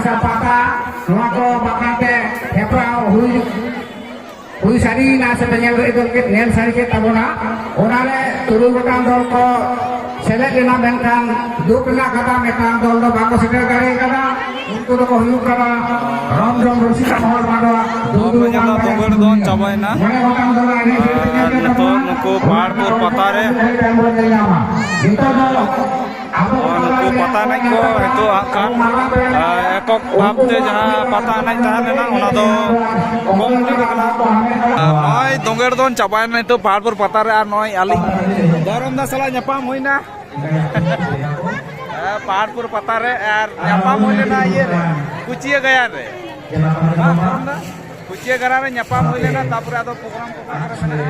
ᱥᱮ ᱯᱟᱛᱟ ᱱᱚᱣᱟ ᱠᱚ ᱵᱟᱠᱷᱨᱟᱛᱮ ᱦᱮᱯᱨᱟᱣ ᱦᱩᱭ ᱥᱟᱹᱨᱤᱭᱮᱱᱟ ᱥᱮ ᱧᱮᱞ ᱥᱟᱹᱨᱤ ᱠᱮᱫ ᱛᱟᱵᱚᱱᱟ ᱚᱱᱟᱨᱮ 3 ᱜᱚᱴᱟᱝ ᱫᱚᱞ ᱠᱚ ᱥᱮᱞᱮᱫ ᱞᱮᱱᱟ ᱢᱮᱱᱠᱷᱟन ᱫᱩᱠ ᱨᱮᱱᱟᱜ ᱠᱟᱛᱷᱟ ᱢᱤᱫᱴᱟᱝ ᱫᱚᱞ ᱫᱚ ᱵᱟᱠᱚ ᱥᱮᱴᱮᱨ ᱫᱟᱲᱮ ᱟᱠᱟᱫᱟ ᱩᱱᱠᱩ ᱫᱚᱠᱚ ᱦᱩᱭᱩᱜ ᱠᱟᱱᱟ ᱨᱚᱢᱡᱚᱢ ᱨᱩᱥᱤᱠᱟ ᱢᱚᱦᱚᱞ ᱢᱟᱰᱣᱟ ᱫᱚᱝᱜᱟᱹᱲ ᱫᱚᱱ ᱪᱟᱵᱟᱭᱮᱱᱟ ᱟᱨ ᱱᱤᱛᱚᱜ ᱱᱩᱠᱩ ᱯᱟᱦᱟᱲᱯᱩᱨ ᱯᱟᱛᱟ ᱨᱮ ᱱᱩᱠᱩ ᱯᱟᱛᱟ ᱮᱱᱮᱡ ᱠᱚ ᱱᱤᱛᱚᱜ ᱦᱟᱸᱜ ᱠᱷᱟᱱ ᱮᱠᱚᱠ ᱵᱷᱟᱵᱛᱮ ᱡᱟᱦᱟᱸ ᱯᱟᱛᱟ ᱮᱱᱮᱡ ᱛᱟᱦᱮᱸ ᱞᱮᱱᱟ ᱚᱱᱟ ᱫᱚ ᱠᱚᱢᱯᱞᱤᱴ ᱟᱠᱟᱱᱟ ᱱᱚᱜᱼᱚᱭ ᱫᱚᱝᱜᱟᱹᱲ ᱫᱚᱱ ᱪᱟᱵᱟᱭᱮᱱᱟ ᱱᱤᱛᱚᱜ ᱯᱟᱦᱟᱲᱯᱩᱨ ᱯᱟᱛᱟ ᱨᱮ ᱟᱨ ᱱᱚᱜᱼᱚᱭ ᱟᱹᱞᱤᱧ ᱫᱷᱚᱨᱚᱢ ᱫᱟ ᱥᱟᱞᱟᱜ ᱧᱟᱯᱟᱢ ᱦᱩᱭᱱᱟ पहाड़पुर पता रे और ᱧᱟᱯᱟᱢ हुई लेना ये रे कुचिया गया रे कुचिया गया रे ᱧᱟᱯᱟम हुई लेना तापर आदो प्रोग्राम को बाहर में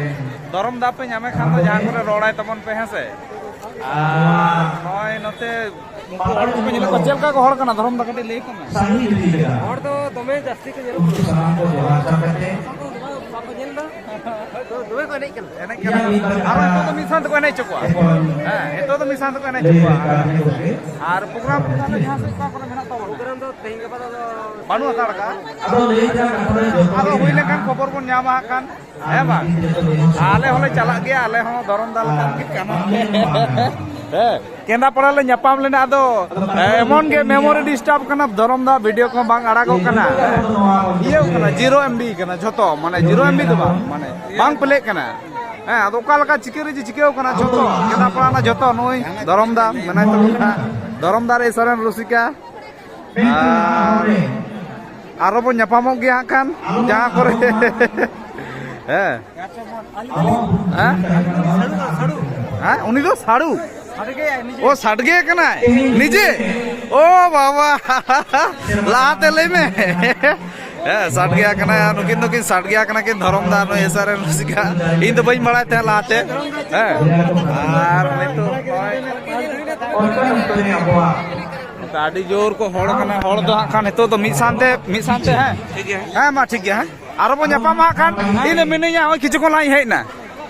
धरम दा पे ᱧᱟᱢᱮ खान तो जहां करे रोड़ाय तमन पे है से नय नते उनको हड़ को नेल को चेल का को हड़ कना धरम दा कटे ले कम हड़ तो दमे जास्ती के नेल बाको नेल दा दोवे को नहीं कना आरो तो मिसान को नहीं चुकवा हां तो मिसान को नहीं चुकवा और प्रोग्राम में जहां से का करे मेना तो प्रोग्राम तो तेहिं के बाद बानु हताड़ का आरो हुई लेकन खबर बन ᱧᱟᱢᱟ kan है बा आले होले चला गया आले हो धरम दाल kan के काना केंदा पड़ा ले ᱧᱟᱯᱟम लेना आदो एमन के मेमोरी डिस्टर्ब कना धरम दा वीडियो को बांग आड़ागो कना ये कना 0 MB कना झतो माने 0 MB तो माने बांग प्ले कना ᱦᱮᱸ ᱟᱫᱚ ᱚᱠᱟ ᱞᱮᱠᱟ ᱪᱤᱠᱟᱹ ᱨᱮ ᱪᱤᱠᱟᱹᱣ ᱠᱟᱱᱟ ᱡᱚᱛᱚ ᱠᱮᱫᱟ ᱯᱟᱲᱟᱱᱟ ᱡᱚᱛᱚ ᱱᱩᱭ ᱫᱷᱚᱨᱚᱢ ᱫᱟ ᱢᱮᱱᱟᱭ ᱛᱟᱵᱚᱱᱟ ᱫᱷᱚᱨᱚᱢ ᱫᱟ ᱨᱮ ᱥᱚᱨᱮᱱ ᱨᱩᱥᱤᱠᱟ ᱟᱨᱚ ᱵᱚᱱ ᱧᱟᱯᱟᱢᱚᱜ ᱜᱮᱭᱟ ᱦᱟᱸᱜ ᱠᱷᱟᱱ ᱡᱟᱦᱟᱸ ᱠᱚᱨᱮ ᱦᱮᱸ ᱦᱮᱸ ᱩᱱᱤ ᱫᱚ ᱥᱟᱲᱩ ও সাড়গে কানা নিজে ও বাবা লাতে লইমে साट गया कना नुकिन नुकिन साट गया कना कि धरम दा नो एसआरएन रसिका इन तो बई बड़ा थे लाते आर नितो गाड़ी जोर को हड़ कना हड़ दो खान नितो तो मिसानते है ठीक है हां मा ठीक है आरो बो ᱧᱟᱯᱟᱢ मा खान इन मिनिया ओय किछु को लाई हेना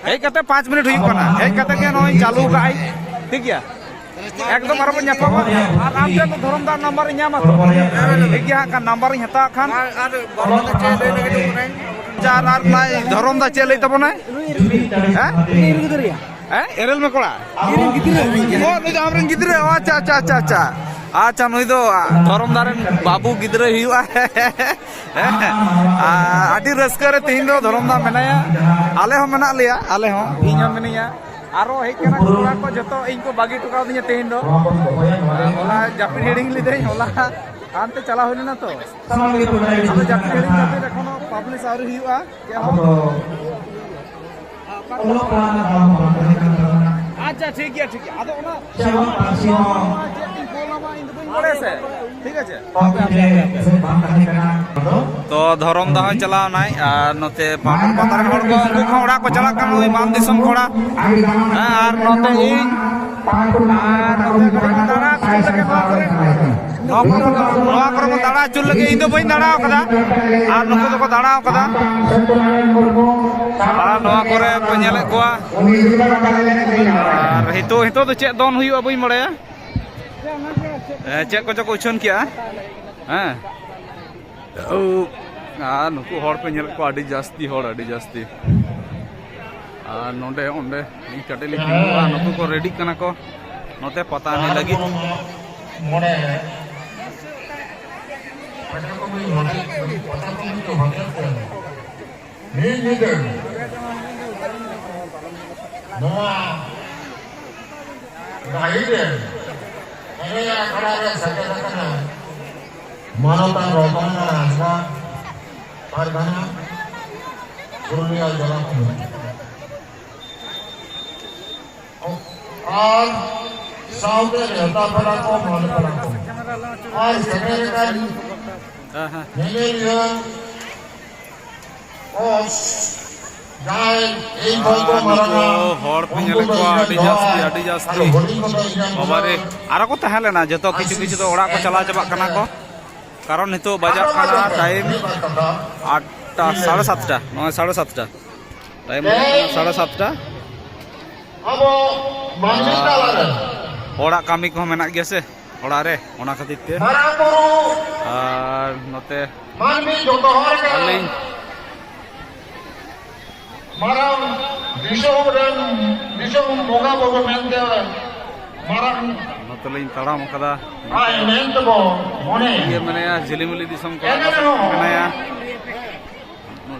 हेय कते 5 मिनट हुई कना हेय कते के नोय चालू काई ठीक है एकदम आरो बन ᱧᱟᱯᱟᱢ और आम से तो धरम दा नंबर ᱧᱟᱢᱟ तो ठीक है का नंबर ᱤᱧ हता खान और धरम दा चे लई लगे तो चार आर माय धरम दा चे लई तबना हैं हैं एरल में कोड़ा गिरिन गिदरे ओ नुई हमरन गिदरे अच्छा अच्छा अच्छा अच्छा अच्छा नुई दो धरम दारन बाबू गिदरे हियुआ आडी रस्कर तीन दो धरम दा मेनाया आले हो मेना लिया आले हो इन हो मेनिया आरो हेक कना कोरा को जतो इनको बागी टुकाव दिया तेहिन दो होला जापि हेडिंग लिदे होला आनते चला होइना तो अब जापि हेडिंग करते देखो पब्लिश और हियुआ के हो अच्छा ठीक है आदो ओना ठीक है तो धरम दा चला नाय नते पाटन पतार हड़ को उनको ओड़ा को चला का ओई मान दिसम कोड़ा और नते इन नवा कर को दाड़ा चुल लगे इन तो बई दाड़ाव कदा और नुको तो को दाड़ाव कदा और नवा करे को नेले कोआ और हितो तो चे दोन हुई बई मड़या चे को जो उछन किया हां नुकु हड़ पे नेल को आडी जास्ती हड़ आडी जास्ती नोंडे ओंडे इन कटेली नुकु को रेडी कना को नोते पता नहीं लगी मोड़े मानवता रोजाना आसवा कारखाना पुरुलिया जिला और साउथ रहता पड़ा को मान पड़ा और सेक्रेटरी नेलेरिया और जाए एक भाई को मारना हड़ पे नेले को आडी जास्ती बाबारे आरो को तहले ना जतो किछु किछु तो ओड़ा को चला चबा कना को कारण नितो बजा खाना टाइम 8:30 9 7:30 टाइम 7:30 अब माननीय वाला ओड़ा कामी को मेना गया से ᱚᱲᱟᱜ ᱨᱮ ᱚᱱᱟ ᱠᱷᱟᱹᱛᱤᱨ ᱛᱮ ᱢᱟᱨᱟᱝ ᱵᱩᱨᱩ ᱟᱨ ᱱᱚᱛᱮ ᱢᱟᱹᱱᱢᱤ ᱡᱚᱛᱚ ᱦᱚᱲ ᱜᱮ ᱟᱹᱞᱤᱧ ᱢᱟᱨᱟᱝ ᱫᱤᱥᱚᱢ ᱵᱚᱸᱜᱟ ᱵᱩᱨᱩ ᱢᱮᱱᱛᱮ ᱢᱟᱨᱟᱝ ᱱᱚᱛᱮ ᱞᱤᱧ ᱛᱟᱲᱟᱢ ᱟᱠᱟᱫᱟ ᱟᱭ ᱢᱮᱱᱛᱮᱵᱚ ᱢᱚᱱᱮ ᱤᱭᱟᱹ ᱢᱮᱱᱟᱭᱟ ᱡᱷᱤᱞᱤᱢᱤᱞᱤ ᱫᱤᱥᱚᱢ ᱠᱚ ᱢᱮᱱᱟᱭᱟ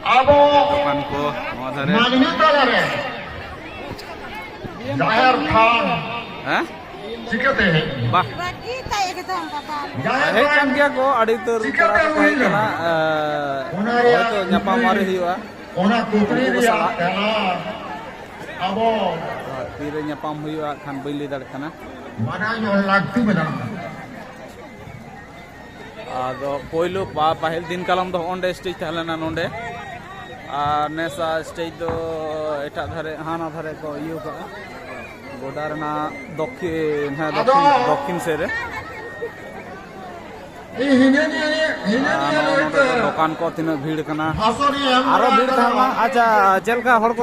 ᱟᱵᱚ ᱫᱚᱠᱟᱱ ᱠᱚ ᱱᱚᱣᱟ ᱫᱷᱟᱨᱮ ᱢᱟᱹᱱᱢᱤ ᱛᱟᱞᱟᱨᱮ ᱡᱟᱦᱮᱨ ᱛᱷᱟᱱ ᱦᱮᱸ ᱪᱤᱠᱟᱹᱛᱮ ᱵᱟহ ᱡᱟᱦᱮᱨ ᱦᱮᱡ ᱠᱟᱱ ᱛᱷᱟᱱ ᱜᱮᱭᱟ ᱠᱚ ᱟᱹᱰᱤ ᱩᱛᱟᱹᱨ ᱯᱮᱲᱟ ᱠᱚ ᱦᱮᱡ ᱠᱟᱱᱟ ᱦᱚᱭᱛᱚ ᱧᱟᱯᱟᱢ ᱟᱹᱣᱨᱤ ᱦᱩᱭᱩᱜᱼᱟ ᱚᱱᱟ ᱠᱩᱠᱞᱤ ᱨᱮᱭᱟᱜ ᱛᱮᱞᱟ ᱟᱵᱚ ᱛᱤᱨᱮ ᱧᱟᱯᱟᱢ ᱦᱩᱭᱩᱜᱼᱟ ᱠᱷᱟᱱ ᱵᱟᱹᱧ ᱞᱟᱹᱭ ᱫᱟᱲᱮᱭᱟᱜ ᱠᱟᱱᱟ ᱢᱟᱱᱟᱣ ᱧᱚᱜ ᱞᱟᱹᱠᱛᱤ ᱢᱮᱱᱟᱜᱼᱟ ᱟᱫᱚ ᱯᱳᱭᱞᱳ ᱯᱟᱹᱦᱤᱞ ᱫᱤᱱ ᱠᱟᱞᱚᱢ ᱫᱚ ᱚᱸᱰᱮ ᱥᱴᱮᱡ ᱛᱟᱦᱮᱸ ᱞᱮᱱᱟ ᱱᱚᱸᱰᱮ ᱟᱨ ᱱᱮᱥᱟ ᱥᱴᱮᱡ ᱫᱚ ᱮᱴᱟᱜ ᱫᱷᱟᱨᱮ ᱦᱟᱱᱟ ᱫᱷᱟᱨᱮ ᱠᱚ ᱤᱭᱟᱹ ᱠᱟᱜᱼᱟ ᱜᱚᱰᱟ ᱨᱮᱱᱟᱜ দক্ষিণ সেরে দোকান কো তিনাᱹᱜ ᱵᱷᱤᱲ ᱠᱟᱱᱟ ᱟᱨᱚ ᱵᱷᱤᱲ ᱛᱟᱦᱮᱸ ᱟᱪᱪᱷᱟ ᱪᱮᱫ ᱞᱮᱠᱟ ᱦᱚᱲ ᱠᱚ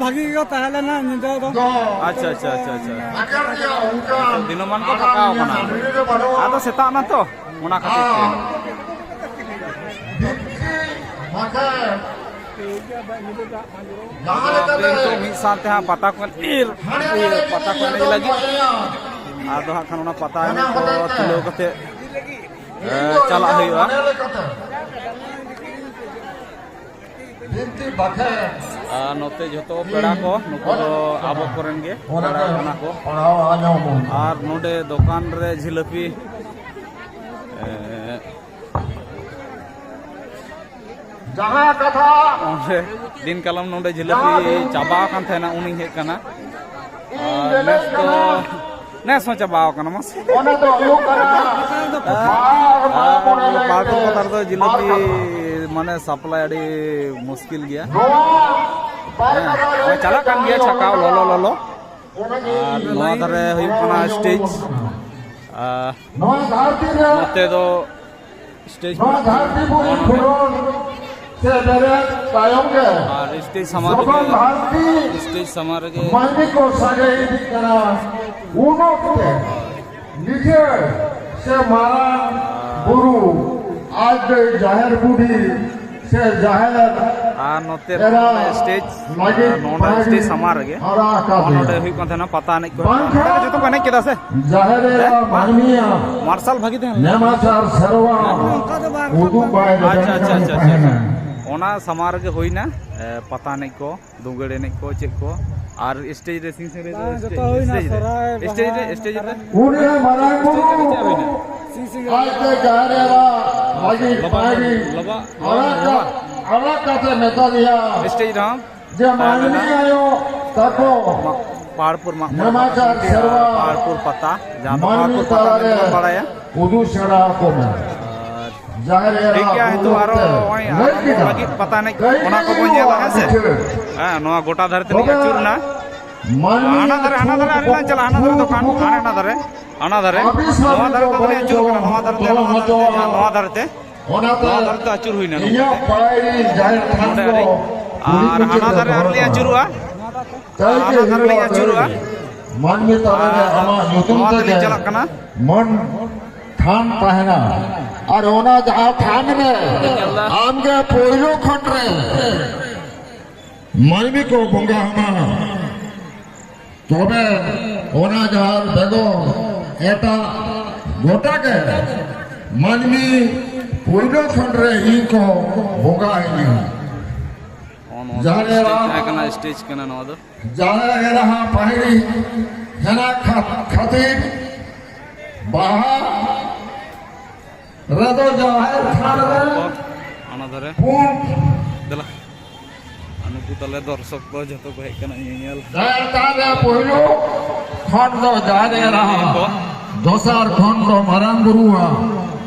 ᱵᱷᱟᱜᱤ ᱜᱮ ᱛᱟᱦᱮᱸ ᱞᱮᱱᱟ ᱧᱤᱫᱟᱹ ᱫᱚ ᱟᱪᱪᱷᱟ ᱟᱪᱪᱷᱟ ᱟᱪᱪᱷᱟ ᱟᱪᱪᱷᱟ ᱫᱤᱱᱟᱹᱢᱟᱱ ᱠᱚ ᱯᱷᱟᱸᱠᱟᱣ ᱠᱟᱱᱟ ᱟᱫᱚ ᱥᱮᱛᱟᱜ ᱱᱟ ᱛᱚ ᱚᱱᱟ ᱠᱷᱟᱹᱛᱤᱨ ᱛᱮ ᱢᱤᱫ ᱥᱟᱶᱛᱮ ᱦᱟᱸᱜ ᱯᱟᱛᱟ ᱠᱚ ᱮᱱᱮᱡ ᱞᱟᱹᱜᱤᱫ ᱟᱫᱚ ᱦᱟᱸᱜ ᱠᱷᱟᱱ ᱚᱱᱟ ᱯᱟᱛᱟ ᱮᱱᱮᱡ ᱠᱚ ᱛᱩᱞᱟᱹᱣ ᱠᱟᱛᱮ ᱪᱟᱞᱟᱜ ᱦᱩᱭᱩᱜᱼᱟ ᱟᱨ ᱱᱚᱛᱮ ᱡᱷᱚᱛᱚ ᱯᱮᱲᱟ ᱠᱚ ᱱᱩᱠᱩ ᱫᱚ ᱟᱵᱚ ᱠᱚᱨᱮᱱ ᱜᱮ ᱯᱮᱲᱟ ᱠᱟᱱᱟ ᱠᱚ ᱟᱨ ᱱᱚᱰᱮ ᱫᱚᱠᱟᱱ ᱨᱮ ᱡᱷᱤᱞᱟᱹᱯᱤ ᱡᱟᱦᱟᱸ ᱠᱟᱛᱷᱟ ᱚᱸᱰᱮ ᱫᱤᱱ ᱠᱟᱞᱚᱢ ᱱᱚᱰᱮ ᱡᱷᱤᱞᱟᱹᱯᱤ ᱪᱟᱵᱟ ᱟᱠᱟᱱ ᱛᱟᱦᱮᱱᱟ ᱩᱱᱤ ᱦᱮᱡ ᱠᱟᱱᱟ ᱟᱨ ᱱᱮᱥ ᱦᱚᱸ ᱪᱟᱵᱟ ᱟᱠᱟᱱᱟ ᱢᱟᱥᱮ ᱚᱱᱟ ᱫᱚ ᱦᱩᱭᱩᱜ ᱠᱟᱱᱟ ᱯᱟᱞᱴᱩ ᱯᱟᱛᱟ ᱨᱮᱫᱚ ᱡᱷᱤᱞᱟᱹᱯᱤ ᱢᱟᱱᱮ ᱥᱟᱯᱞᱟᱭ ᱟᱹᱰᱤ ᱢᱩᱥᱠᱤᱞ ᱜᱮᱭᱟ ᱪᱟᱞᱟᱜ ᱠᱟᱱ ᱜᱮᱭᱟ ᱪᱷᱟᱠᱟᱣ ᱞᱚᱞᱚ ᱟᱨ ᱱᱚᱣᱟ ᱫᱷᱟᱨᱮ ᱦᱩᱭᱩᱜ ᱠᱟᱱᱟ ᱥᱴᱮᱡ ᱱᱚᱛᱮ ᱫᱚ ᱥᱴᱮᱡ আর স্টেজ সামার গে মাইনি কো সাজে ইদি করা উনোতে নিচে সে মারাং গুরু আজ জাহের বুড়ি সে জাহের আর নতে স্টেজ নন্ডা স্টেজ সামার গে নন্ডা হুই কোন থানা পাতা নাই কো যত কোনে কেদা সে জাহের মাইনিয়া মার্শাল ভাগি দেন নেমাচার সরওয়া উদু বাই আচ্ছা আচ্ছা আচ্ছা আচ্ছা ওনা সামার গে হইনা পাতা নাই কো দুগড়ে নাই কো চেক কো আর স্টেজ রেসিং সে স্টেজ রে উনি মারাং গুরু আজ জাহেরা লাগি পাইরি আলা কাছে মেতা দিয়া স্টেজ রাম যে মাইনি আয়ো তাকো पहाड़पुर नमाचार सर्वा पहाड़पुर पता जहाँ पहाड़पुर पता में पड़ा उदू सड़ा को में ठीक है तो आरो लगी पता नहीं ओना को बन जाला है से हां नोआ गोटा धरते नहीं चूर ना आना धरे अरे चला आना धरे दुकान आना धरे नोआ धरे तो नहीं चूर करना नोआ धरते तो चूर हुई ना इया पाई जाहिर थान को और आना धरे अरे चूरवा आना धरे नहीं चूरवा मन में तारे आमा युतुम ते चला कना मन थान ताहेना और ओना जहाँ थान में आमगे पोइलो खट रे मानवी को बंगा हमा तबे ओना जहाँ बेगो एटा गोटा के मानवी पोइलो खट रे ही को बंगा है जहाँ स्टेज कना नवा दो जहाँ रहा पहली हेना खातिर बाहा रदो जाहिर थान रे आना धरे दला अनुकु तले दर्शक को जतो को हेकना येल जाहिर थान रे पहिलो खंड दो जाहिर रहा दोसार खंड दो मारांग गुरुआ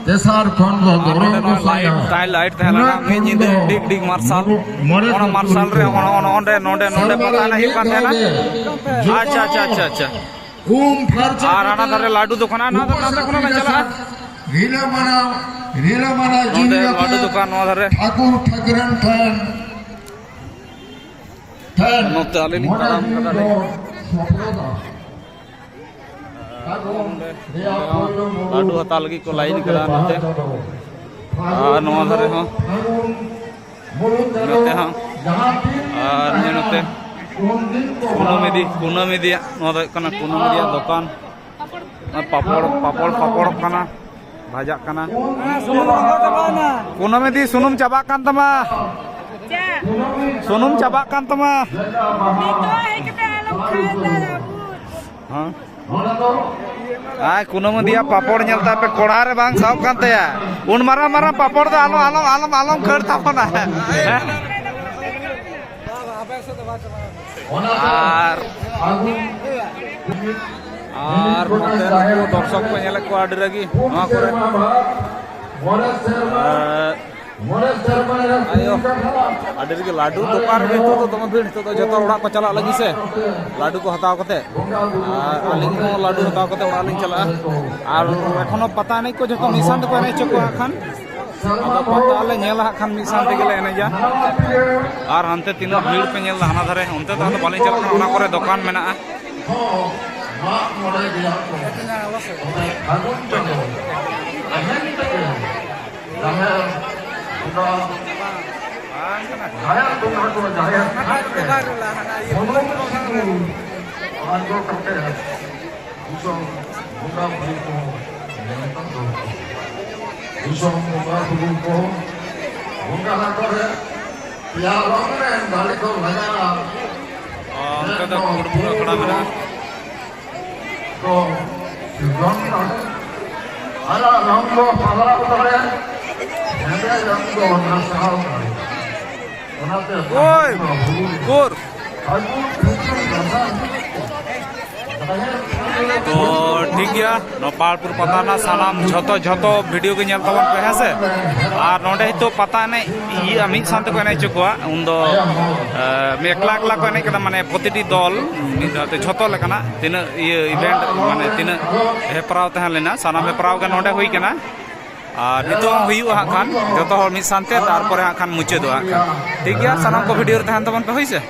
तेसार खंड दो दरंग गुसाया लाइट थहला मे जिंदे डिग डिग मार्शल ओना मार्शल रे ओना ओंडे नोंडे नोंडे पता नहीं का थेना अच्छा अच्छा अच्छा अच्छा ओम फरज और आना धरे लाडू दुकान ना दुकान में चला रीला मना नोंडे लाडू दुकान नवा धरे ठाकुर ठगरन थान नोते आले नि ताराम कदा लाडू हता लगी को लाइन करा नते और नवा धरे हो नते हां और नते कुनामी दिया नवा कना कुनामी दिया दुकान पापड़ कना भाजा कना कुनामी दी सुनुम चाबा कान तमा सुनुम चाबा कान तमा हां कुनामी दिया पापड़ नेलता पे कोड़ा रे बांग साब कान तया उन मारा मारा पापड़ दो आलम खड़ थापना दर्शक को नेले को आडी रगी नवा करे ayo ada lagi ladu tukar itu tuh teman-teman itu tuh jatuh orang ko chalak lagi se ladu ko hataw kate aling ko ladu hataw kate orang aling chalak ar ekhono pata nei ko joto misan ko enai choko khan ado pata le nyela khan misan te gele enai ja ar hante tino bhid pe nyel hana dhare onte to balin chalak ona kore dokan mena Woi, Pur. तो ठीक गया नौपालपुर पता सानाम झोतो झोतो video के nail तबन पे है से और नोडे तो पता नहीं ये मिद सानते को एने चुकवा उन दो एकला एकला को एने कदा माने प्रतिटी दल मिदते झोतो लेकना तिन ये इवेंट माने तिन हेपराव तहन लेना सानाम हेपराव के नोडे हुई केना और नितो हुई हां खान जतो मिद सानते तारपरे हां खान मुचे दो हां ठीक गया सानाम को वीडियो तहन तबन पे होई से